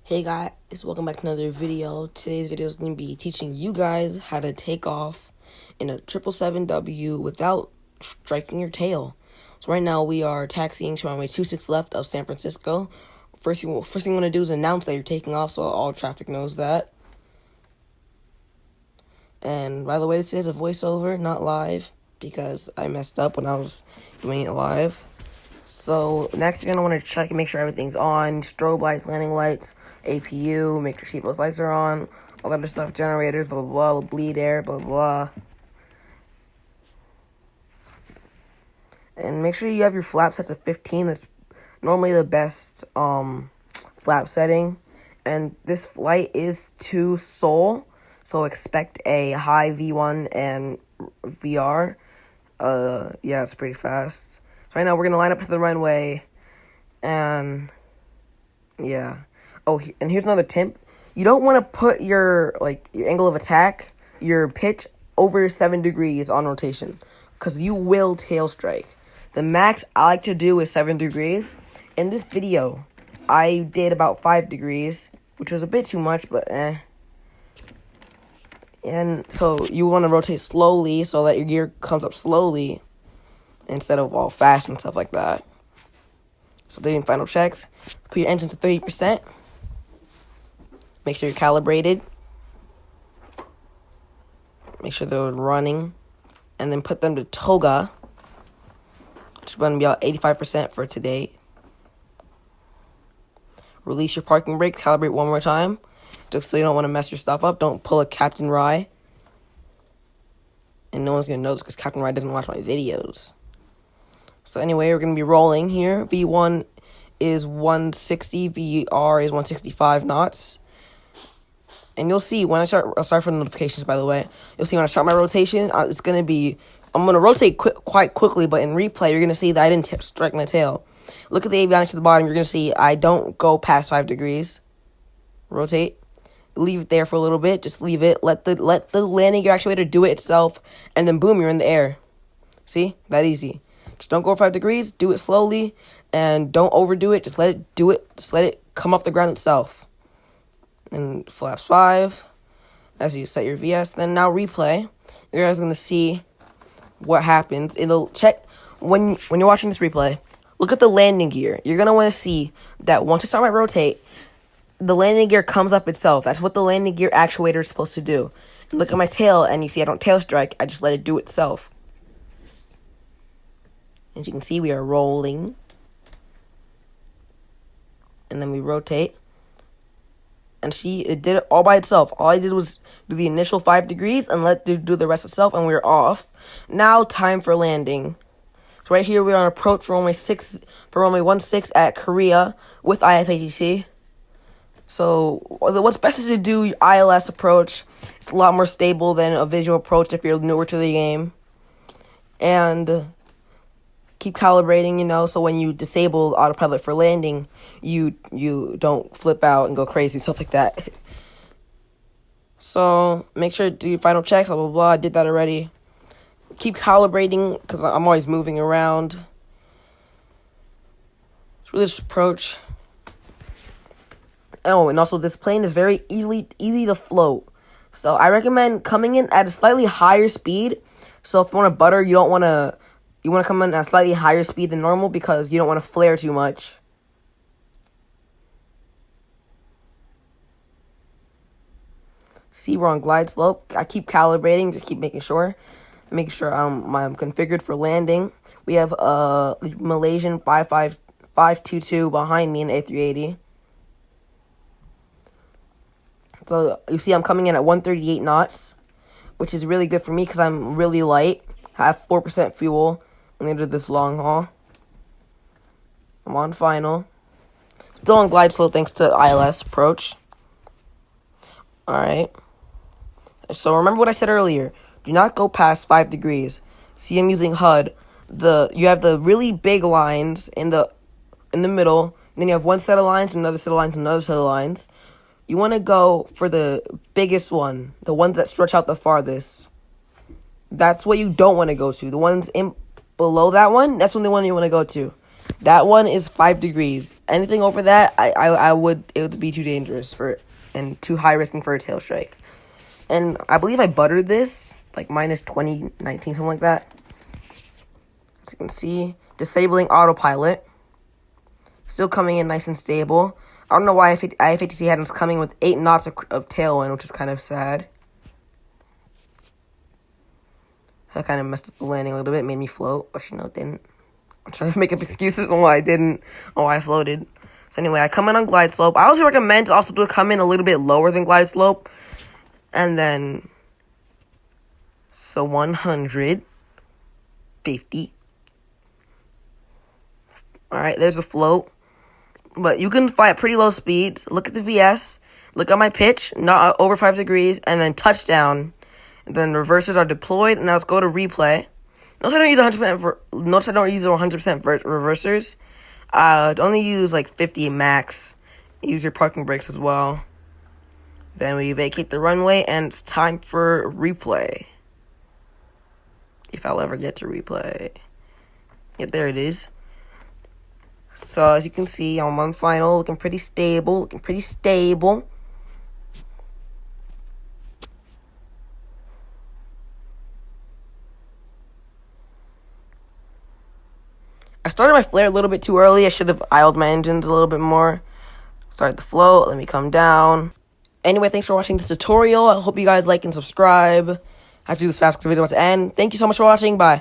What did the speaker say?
Hey guys, welcome back to another video. Today's video is going to be teaching you guys how to take off in a 777W without striking your tail. So right now we are taxiing to runway 26 left of San Francisco. First thing you want to do is announce that you're taking off so all traffic knows that. And by the way, this is a voiceover, not live, because I messed up when I was doing it live. So next you're going to want to check and make sure everything's on. Strobe lights, landing lights, APU, make sure seatbelt lights are on, all that other stuff, generators, blah, blah, blah, bleed air, blah, blah. And make sure you have your flap set to 15. That's normally the best flap setting. And this flight is to Seoul, so expect a high V1 and VR. Yeah, it's pretty fast. So right now we're going to line up to the runway, and yeah. Oh, and here's another tip. You don't want to put your angle of attack, your pitch, over 7 degrees on rotation, because you will tail strike. The max I like to do is 7 degrees. In this video, I did about 5 degrees, which was a bit too much, but eh. And so you want to rotate slowly so that your gear comes up slowly instead of all fast and stuff like that. So doing final checks. Put your engine to 30%. Make sure you're calibrated. Make sure they're running. And then put them to toga, which is going to be about 85% for today. Release your parking brake. Calibrate one more time, just so you don't want to mess your stuff up. Don't pull a Captain Rye. And no one's going to notice because Captain Rye doesn't watch my videos. So anyway, we're going to be rolling here. V1 is 160. VR is 165 knots. And you'll see when I start... I'll start for notifications, by the way. You'll see when I start my rotation, it's going to be... I'm going to rotate quite quickly, but in replay, you're going to see that I didn't strike my tail. Look at the avionics at the bottom. You're going to see I don't go past 5 degrees. Rotate. Leave it there for a little bit. Just leave it. Let the landing gear actuator do it itself. And then boom, you're in the air. See? That easy. Just don't go 5 degrees. Do it slowly. And don't overdo it. Just let it do it. Just let it come off the ground itself. And flaps 5. As you set your VS. Then now replay. You guys are going to see what happens. It'll check. When you're watching this replay, look at the landing gear. You're going to want to see that once I start my rotate, the landing gear comes up itself. That's what the landing gear actuator is supposed to do. And look at my tail, and you see I don't tail strike. I just let it do itself. As you can see, we are rolling. And then we rotate. And see, it did it all by itself. All I did was do the initial 5 degrees and let it do the rest itself, and we were off. Now, time for landing. So right here, we're on approach for runway 16 at Korea with IFATC. So what's best is to do ILS approach. It's a lot more stable than a visual approach if you're newer to the game. And keep calibrating, so when you disable autopilot for landing, you don't flip out and go crazy, stuff like that. So make sure to do your final checks, blah, blah, blah. I did that already. Keep calibrating, because I'm always moving around. It's really just approach. Oh, and also this plane is very easy to float. So I recommend coming in at a slightly higher speed. So if you want to butter, you want to come in at a slightly higher speed than normal because you don't want to flare too much. See, we're on glide slope. I keep calibrating, just keep making sure I'm configured for landing. We have a Malaysian 55522 behind me in A380. So you see I'm coming in at 138 knots, which is really good for me because I'm really light. I have 4% fuel when I did this long haul. I'm on final. Still on glide slope thanks to ILS approach. Alright. So remember what I said earlier. Do not go past 5 degrees. See, I'm using HUD. You have the really big lines in the middle. Then you have one set of lines, another set of lines, another set of lines. You want to go for the biggest one, the ones that stretch out the farthest. That's what you don't want to go to. The ones in below that one, that's the one you want to go to. That one is 5 degrees. Anything over that, it would be too dangerous and too high risking for a tail strike. And I believe I buttered this, like minus 20, 19, something like that. As you can see, disabling autopilot. Still coming in nice and stable. I don't know why IFATC had us coming with 8 knots of tailwind, which is kind of sad. That kind of messed up the landing a little bit, made me float. Actually, no, it didn't. I'm trying to make up excuses on why I didn't, or why I floated. So anyway, I come in on glide slope. I also recommend also to come in a little bit lower than glide slope. And then, so 150. Alright, there's a float. But you can fly at pretty low speeds. Look at the VS. Look at my pitch, not over 5 degrees. And then touchdown. And then reversers are deployed. And now let's go to replay. Notice I don't use 100%. Notice I don't use 100% reversers. Only use like 50 max. Use your parking brakes as well. Then we vacate the runway, and it's time for replay. If I'll ever get to replay. Yeah, there it is. So as you can see, I'm on final, looking pretty stable. I started my flare a little bit too early. I should have idled my engines a little bit more. Start the float, let me come down. Anyway, thanks for watching this tutorial. I hope you guys like and subscribe. I have to do this fast because the video is about to end. Thank you so much for watching. Bye.